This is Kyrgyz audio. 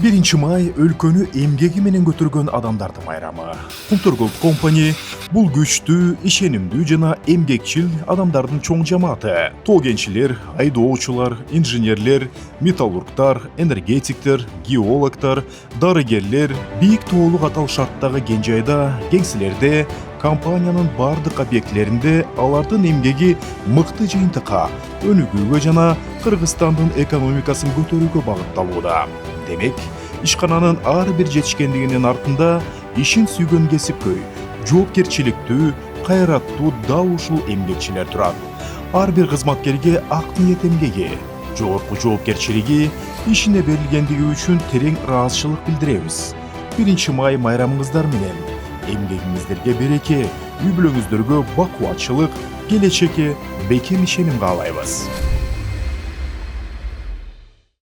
1 may өлкөнү эмгеги менен көтөргөн адамдардын майрамы. Кумтургул компани бул күчтүү, ишенимдүү жана эмгекчил адамдардын чоң жамааты. Тогенчилер, айдоочулар, инженерлер, металлургтар, энергетиктер, геологтар, дарыгерлер бийик тоолук атал шарттагы кен жайда, кеңселерде, компаниянын бардык объектилеринде алардын эмгеги мыкты жыйынтыкка, өнүгүүгө жана Кыргызстандын экономикасын көтөрүүгө багытталууда. Демек, ишкананын ар бир жетишкендигинин артында ишин сүйгөн кесипкөй, жоопкерчиликтүү, кайраттуу дал ушул эмгекчилер турат. Ар бир кызматкерге ак ниет эмгеги, жогорку жоопкерчилиги, ишине берилгендиги үчүн терең ыраазычылык билдиребиз. 1 may майрамыңыздар менен эмгегиңиздерге береке, үй бүлөңүздөргө бакубатчылык, келечекке бекем ишеним каалайбыз.